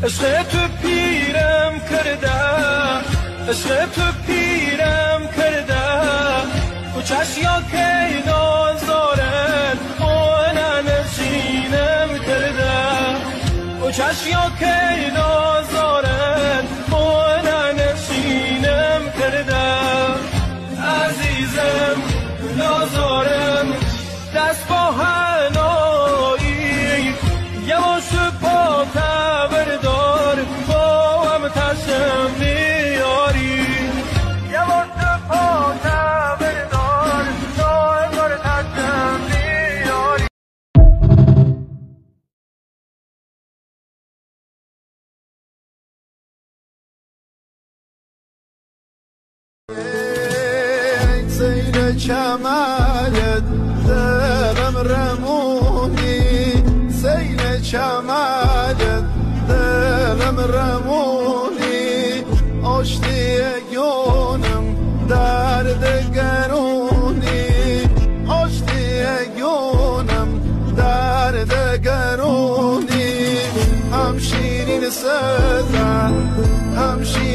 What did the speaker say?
عشق تو پیرم کرده، عشق تو پیرم کرده، کوچش یا که نازارد آن نشینم کرده، کوچش یا که نازارد آن نشینم کرده. عزیزم نازارم دست با هنایی، یواش پا بردار با هم تشم بیاری، یواش پا بردار با هم تشم بیاری. سیل کمالت دلم رمونی، سیل کمالت دلم رمونی، آشتی گونم درد گرونی، آشتی گونم درد گرونی. هم شیرین سزن هم شیرین